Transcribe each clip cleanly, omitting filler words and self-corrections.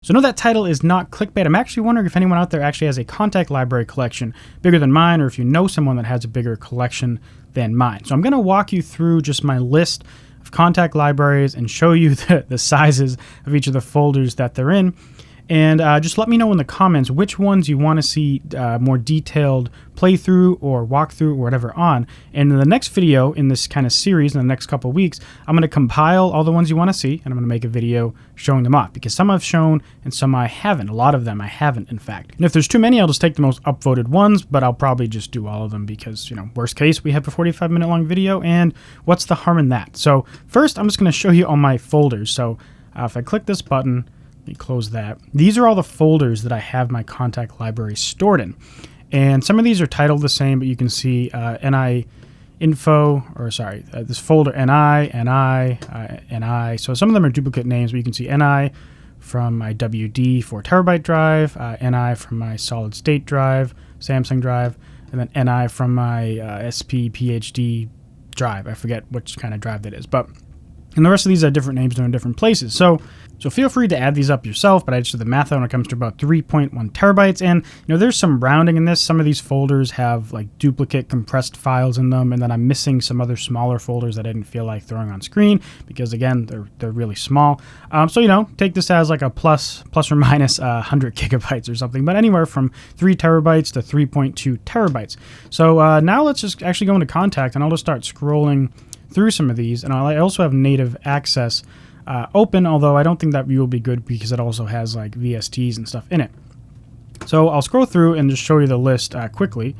So no, that title is not clickbait. I'm actually wondering if anyone out there actually has a Kontakt library collection bigger than mine, or if you know someone that has a bigger collection than mine. So I'm going to walk you through just my list of Kontakt libraries and show you the sizes of each of the folders that they're in. And just let me know in the comments which ones you want to see more detailed playthrough or walkthrough or whatever on. And in the next video in this kind of series, in the next couple of weeks, I'm going to compile all the ones you want to see, and I'm going to make a video showing them off, because some I've shown and some I haven't. A lot of them I haven't, in fact. And if there's too many, I'll just take the most upvoted ones, but I'll probably just do all of them because, you know, worst case, we have a 45-minute long video, and what's the harm in that? So first, I'm just going to show you all my folders. So if I click this button, let me close that. These are all the folders that I have my Kontakt library stored in. And some of these are titled the same, but you can see NI info, or sorry, this folder NI. So some of them are duplicate names, but you can see NI from my WD 4 terabyte drive, NI from my solid state drive, Samsung drive, and then NI from my SP PhD drive. I forget which kind of drive that is, but and the rest of these are different names, they're in different places. So feel free to add these up yourself, but I just did the math when it comes to about 3.1 terabytes. And, you know, there's some rounding in this. Some of these folders have like duplicate compressed files in them, and then I'm missing some other smaller folders that I didn't feel like throwing on screen because, again, they're really small. So, you know, take this as like a plus or minus 100 gigabytes or something, but anywhere from 3 terabytes to 3.2 terabytes. So now let's just actually go into Kontakt, and I'll just start scrolling through some of these. And I also have native access open, although I don't think that view will be good because it also has like VSTs and stuff in it. So I'll scroll through and just show you the list quickly,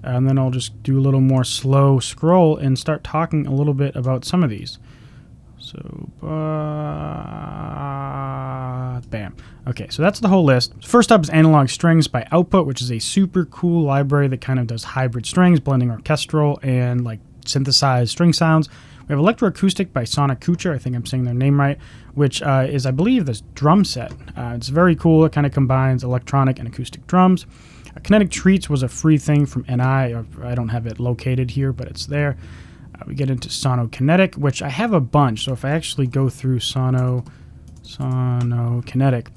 and then I'll just do a little more slow scroll and start talking a little bit about some of these. So bam. Okay, so that's the whole list. First up is Analog Strings by Output, which is a super cool library that kind of does hybrid strings, blending orchestral and like synthesized string sounds. We have Electro Acoustic by Sano Kinetic, I think I'm saying their name right, which is, I believe, this drum set. It's very cool. It kind of combines electronic and acoustic drums. Kinetic Treats was a free thing from NI. I don't have it located here, but it's there. We get into Sano Kinetic, which I have a bunch. So if I actually go through Sano Kinetic,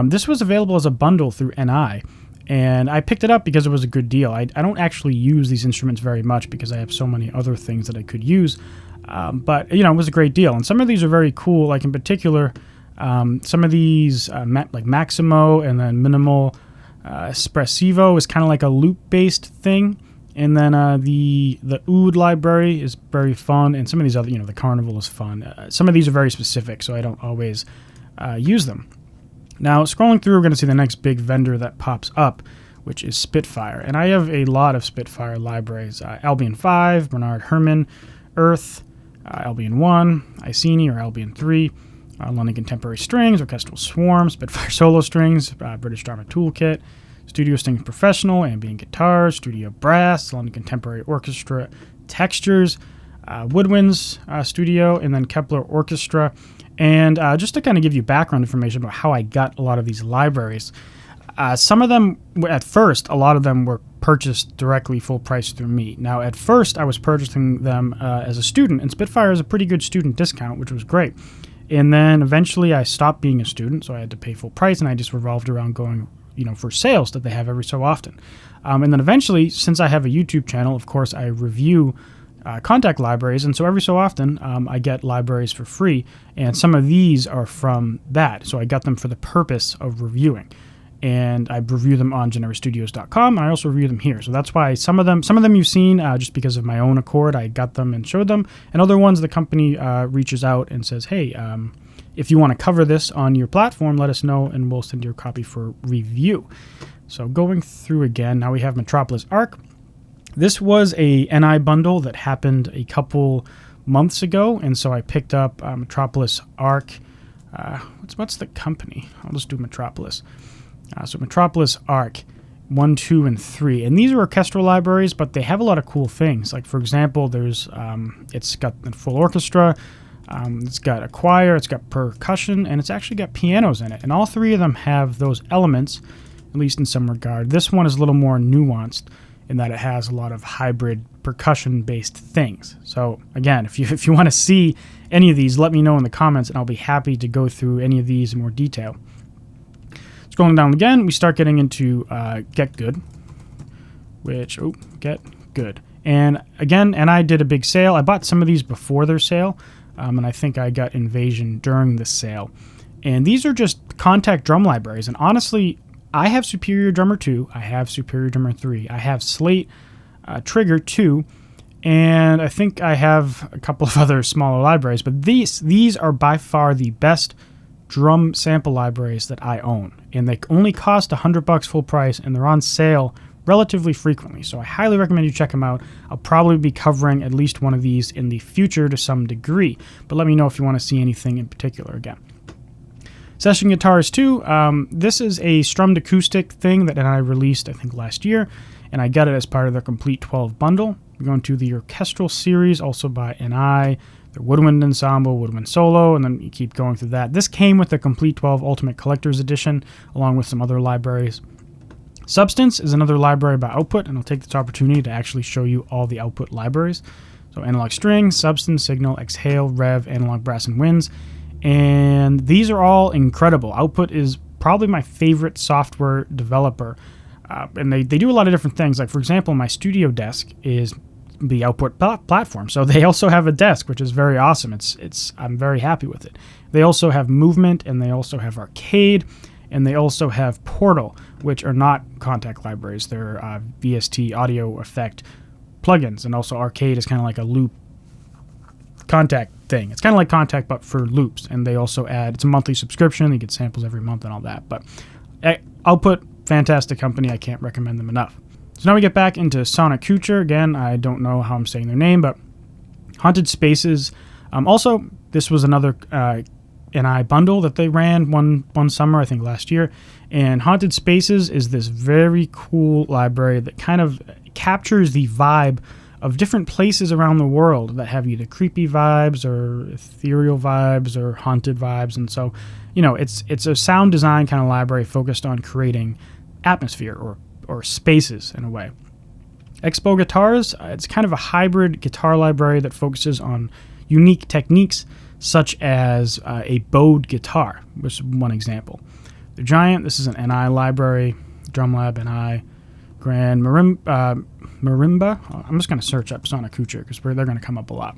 this was available as a bundle through NI. And I picked it up because it was a good deal. I don't actually use these instruments very much because I have so many other things that I could use. But, you know, it was a great deal. And some of these are very cool. Like in particular, some of these, like Maximo and then Minimal Espressivo is kind of like a loop-based thing. And then the Oud library is very fun. And some of these other, you know, the Carnival is fun. Some of these are very specific, so I don't always use them. Now, scrolling through, we're going to see the next big vendor that pops up, which is Spitfire. And I have a lot of Spitfire libraries. Albion 5, Bernard Herrmann, Earth, Albion 1, Iceni or Albion 3, London Contemporary Strings, Orchestral Swarm, Spitfire Solo Strings, British Drama Toolkit, Studio Strings Professional, Ambient Guitars, Studio Brass, London Contemporary Orchestra, Textures, Woodwinds Studio, and then Kepler Orchestra. And just to kind of give you background information about how I got a lot of these libraries, some of them, at first, a lot of them were purchased directly full price through me. Now, at first, I was purchasing them as a student, and Spitfire is a pretty good student discount, which was great. And then eventually I stopped being a student, so I had to pay full price, and I just revolved around going, you know, for sales that they have every so often. And then eventually, since I have a YouTube channel, of course, I review Kontakt libraries, and so every so often I get libraries for free, and some of these are from that. So I got them for the purpose of reviewing, and I review them on generastudios.com, and I also review them here. So that's why some of them you've seen just because of my own accord. I got them and showed them, and other ones the company reaches out and says, hey, if you want to cover this on your platform, let us know, and we'll send you a copy for review. So going through again, now we have Metropolis Ark. This was a NI bundle that happened a couple months ago, and so I picked up Metropolis Ark. What's the company? I'll just do Metropolis. So Metropolis Ark 1, 2, and 3. And these are orchestral libraries, but they have a lot of cool things. Like, for example, there's it's got a full orchestra, it's got a choir, it's got percussion, and it's actually got pianos in it. And all three of them have those elements, at least in some regard. This one is a little more nuanced in that it has a lot of hybrid percussion-based things. So again, if you want to see any of these, let me know in the comments, and I'll be happy to go through any of these in more detail. Scrolling down again, we start getting into Get Good, Get Good. And again, I did a big sale. I bought some of these before their sale, and I think I got Invasion during the sale. And these are just Kontakt drum libraries. And honestly, I have Superior Drummer 2, I have Superior Drummer 3, I have Slate Trigger 2, and I think I have a couple of other smaller libraries. But these are by far the best drum sample libraries that I own, and they only cost $100 full price, and they're on sale relatively frequently, so I highly recommend you check them out. I'll probably be covering at least one of these in the future to some degree, but let me know if you want to see anything in particular again. Session Guitars 2, this is a strummed acoustic thing that I released I think last year, and I got it as part of their Complete 12 bundle. We're going to the Orchestral series, also by NI, the Woodwind Ensemble, Woodwind Solo, and then you keep going through that. This came with the Complete 12 Ultimate Collector's Edition, along with some other libraries. Substance is another library by Output, and I'll take this opportunity to actually show you all the Output libraries. So Analog String, Substance, Signal, Exhale, Rev, Analog Brass and Winds, and these are all incredible. Output is probably my favorite software developer, and they do a lot of different things. Like, for example, my studio desk is the Output platform, so they also have a desk, which is very awesome. I'm very happy with it. They also have Movement, and they also have Arcade, and they also have Portal, which are not Kontakt libraries. They're VST audio effect plugins, and also Arcade is kind of like a loop Kontakt thing. It's kind of like Kontakt, but for loops, and they also add, it's a monthly subscription. You get samples every month and all that, but Output, fantastic company. I can't recommend them enough. So now we get back into Sano Kinetic. Again, I don't know how I'm saying their name, but Haunted Spaces. Also, this was another NI bundle that they ran one summer, I think last year. And Haunted Spaces is this very cool library that kind of captures the vibe of different places around the world that have either creepy vibes or ethereal vibes or haunted vibes. And so, you know, it's a sound design kind of library focused on creating atmosphere or spaces in a way. Expo Guitars, it's kind of a hybrid guitar library that focuses on unique techniques such as a bowed guitar, which is one example. The Giant, this is an NI library, Drumlab, NI, Grand Marimba. I'm just going to search up Sano Kinetic because they're going to come up a lot.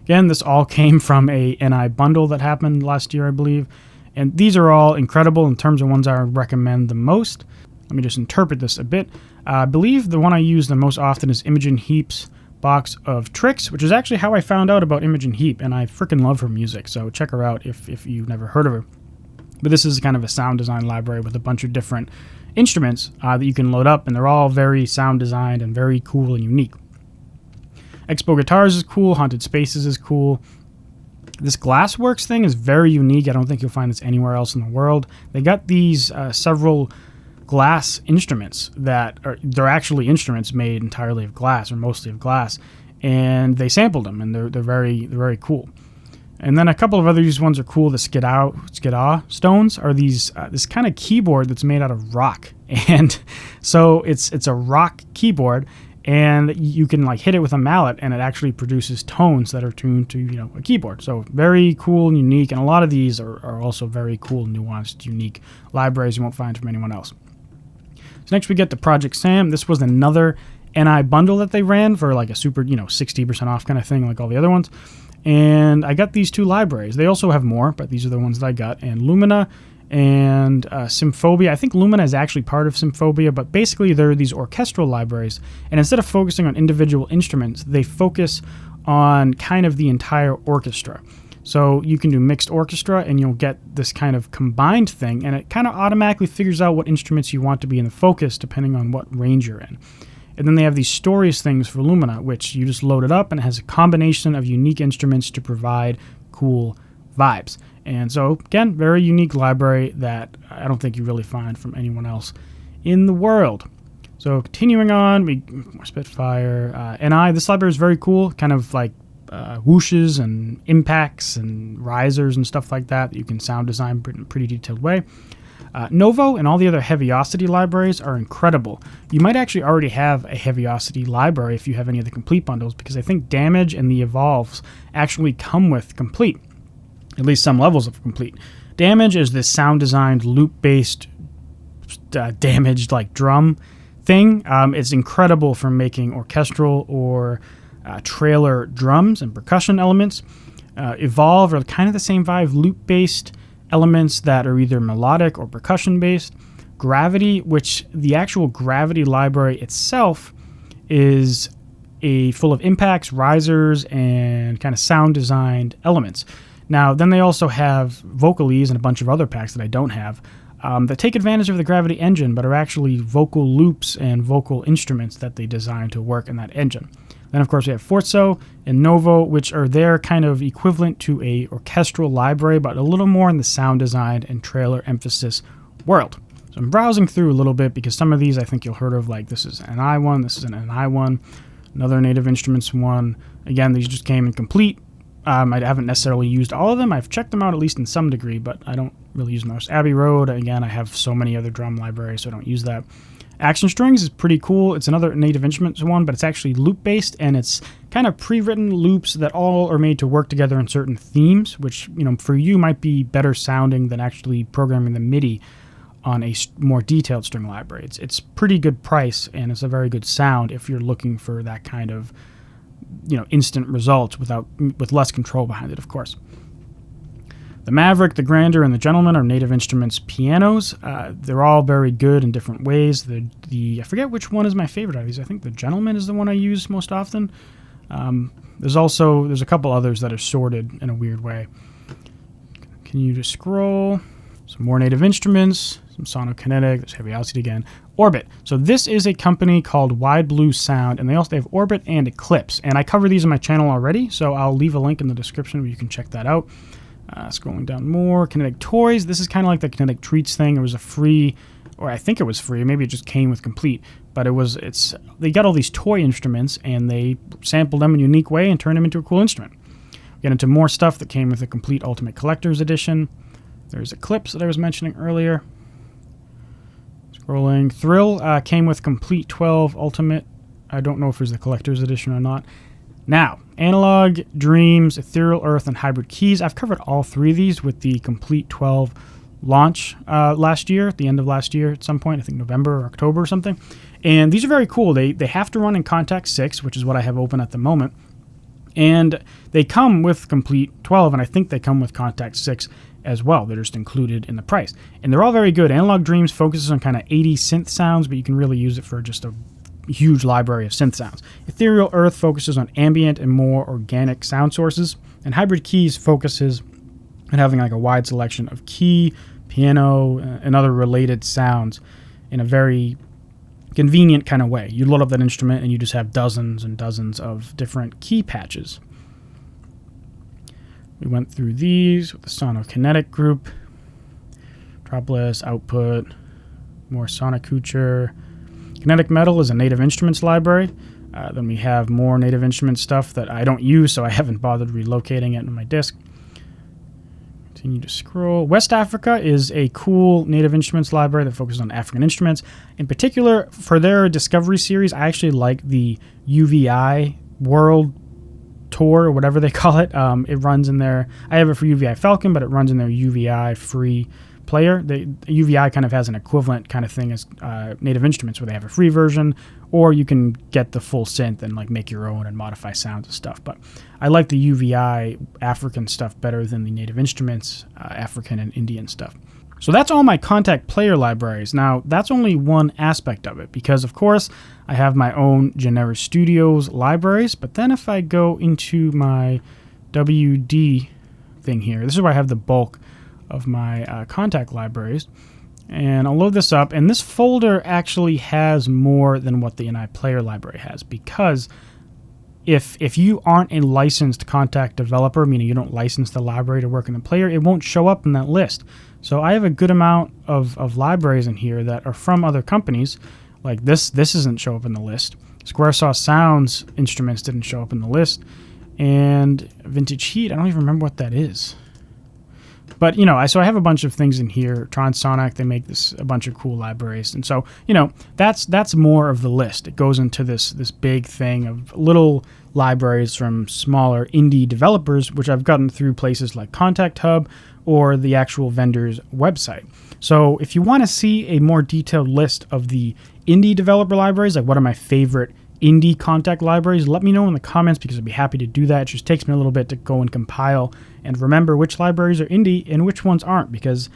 Again, this all came from a NI bundle that happened last year, I believe. And these are all incredible in terms of ones I recommend the most. Let me just interpret this a bit. I believe the one I use the most often is Imogen Heap's Box of Tricks, which is actually how I found out about Imogen Heap, and I freaking love her music, so check her out if you've never heard of her. But this is kind of a sound design library with a bunch of different instruments that you can load up, and they're all very sound designed and very cool and unique. Expo Guitars is cool, Haunted Spaces is cool. This Glassworks thing is very unique. I don't think you'll find this anywhere else in the world. They got these several glass instruments they're actually instruments made entirely of glass or mostly of glass, and they sampled them, and they're very cool. And then a couple of other these ones are cool. The Skidaw stones are these this kind of keyboard that's made out of rock, and so it's a rock keyboard, and you can like hit it with a mallet, and it actually produces tones that are tuned to, you know, a keyboard. So very cool and unique, and a lot of these are also very cool, nuanced, unique libraries you won't find from anyone else. So next we get to Project Sam. This was another NI bundle that they ran for like a super, 60% off kind of thing, like all the other ones. And I got these two libraries. They also have more, but these are the ones that I got. And Lumina and Symphobia. I think Lumina is actually part of Symphobia, but basically they're these orchestral libraries. And instead of focusing on individual instruments, they focus on kind of the entire orchestra. So you can do mixed orchestra, and you'll get this kind of combined thing, and it kind of automatically figures out what instruments you want to be in the focus depending on what range you're in. And then they have these stories things for Lumina, which you just load it up, and it has a combination of unique instruments to provide cool vibes. And so, again, very unique library that I don't think you really find from anyone else in the world. So continuing on, Spitfire, NI. This library is very cool, kind of like whooshes and impacts and risers and stuff like that you can sound design in a pretty detailed way. Novo and all the other Heaviosity libraries are incredible. You might actually already have a Heaviosity library if you have any of the Complete bundles, because I think Damage and the Evolves actually come with Complete, at least some levels of Complete. Damage is this sound-designed, loop-based, damaged like drum thing. It's incredible for making orchestral or trailer drums and percussion elements. Evolve are kind of the same vibe, loop-based elements that are either melodic or percussion-based. Gravity, which the actual Gravity library itself is full of impacts, risers, and kind of sound-designed elements. Now, then they also have Vocalese and a bunch of other packs that I don't have that take advantage of the Gravity engine, but are actually vocal loops and vocal instruments that they design to work in that engine. Then, of course, we have Forzo and Novo, which are their kind of equivalent to a orchestral library, but a little more in the sound design and trailer emphasis world. So I'm browsing through a little bit because some of these I think you'll heard of, like this is an I one, this is an I one, another Native Instruments one. Again, these just came in complete. I haven't necessarily used all of them. I've checked them out at least in some degree, but I don't really use most. Abbey Road, again, I have so many other drum libraries, so I don't use that. Action Strings is pretty cool. It's another Native Instruments one, but it's actually loop-based, and it's kind of pre-written loops that all are made to work together in certain themes, which, for you might be better sounding than actually programming the MIDI on a more detailed string library. It's pretty good price, and it's a very good sound if you're looking for that kind of instant results with less control behind it, of course. The Maverick, the Grandeur, and the Gentleman are Native Instruments pianos. They're all very good in different ways. I forget which one is my favorite out of these. I think the Gentleman is the one I use most often. There's a couple others that are sorted in a weird way. Continue to scroll. Some more Native Instruments. Some Sano Kinetic. There's Heavy Altitude again. Orbit. So this is a company called Wide Blue Sound, and they have Orbit and Eclipse. And I cover these on my channel already, so I'll leave a link in the description where you can check that out. Scrolling down more, Kinetic Toys. This is kind of like the Kinetic Treats thing. It was a free, or I think it was free. Maybe it just came with complete. But they got all these toy instruments, and they sampled them in a unique way and turned them into a cool instrument. We get into more stuff that came with the complete Ultimate Collector's Edition. There's Eclipse that I was mentioning earlier. Scrolling. Thrill came with complete 12 Ultimate. I don't know if it's the Collector's Edition or not. Now, Analog, Dreams, Ethereal Earth, and Hybrid Keys. I've covered all three of these with the complete 12 launch last year, at the end of last year at some point, I think November or October or something. And these are very cool. They have to run in Kontakt 6, which is what I have open at the moment. And they come with complete 12, and I think they come with Kontakt 6 as well. They're just included in the price. And they're all very good. Analog Dreams focuses on kind of 80 synth sounds, but you can really use it for just a huge library of synth sounds. Ethereal Earth focuses on ambient and more organic sound sources, and Hybrid Keys focuses on having like a wide selection of key, piano, and other related sounds in a very convenient kind of way. You load up that instrument and you just have dozens and dozens of different key patches. We went through these with the Sano Kinetic group, Metropolis, Output, more Sonic Couture. Kinetic Metal is a Native Instruments library. Then we have more Native Instruments stuff that I don't use, so I haven't bothered relocating it in my disk. Continue to scroll. West Africa is a cool Native Instruments library that focuses on African instruments. In particular, for their Discovery series, I actually like the UVI World Tour, or whatever they call it. It runs in their... I have it for UVI Falcon, but it runs in their UVI free player. The UVI kind of has an equivalent kind of thing as Native Instruments, where they have a free version, or you can get the full synth and like make your own and modify sounds and stuff. But I like the UVI African stuff better than the Native Instruments African and Indian stuff. So that's all my Kontakt player libraries. Now, that's only one aspect of it, because of course I have my own Genera Studios libraries, but then if I go into my WD thing here, this is where I have the bulk of my Kontakt libraries, and I'll load this up, and this folder actually has more than what the NI player library has, because if you aren't a licensed Kontakt developer, meaning you don't license the library to work in the player, it won't show up in that list. So I have a good amount of libraries in here that are from other companies. Like this doesn't show up in the list. Squaresaw Sounds instruments didn't show up in the list, and Vintage Heat, I don't even remember what that is. But, so I have a bunch of things in here. Transonic, they make a bunch of cool libraries. And so, that's more of the list. It goes into this big thing of little libraries from smaller indie developers, which I've gotten through places like Kontakt Hub, or the actual vendor's website. So if you want to see a more detailed list of the indie developer libraries, like what are my favorite indie Kontakt libraries, let me know in the comments, because I'd be happy to do that. It just takes me a little bit to go and compile and remember which libraries are indie and which ones aren't, because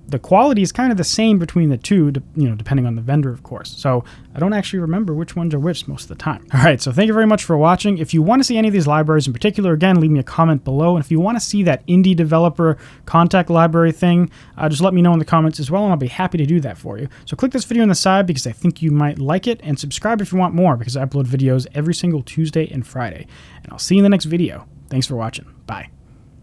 the quality is kind of the same between the two, depending on the vendor, of course. So I don't actually remember which ones are which most of the time. All right, so thank you very much for watching. If you want to see any of these libraries in particular, again, leave me a comment below. And if you want to see that indie developer Kontakt library thing, just let me know in the comments as well, and I'll be happy to do that for you. So click this video on the side because I think you might like it, and subscribe if you want more, because I upload videos every single Tuesday and Friday. And I'll see you in the next video. Thanks for watching. Bye.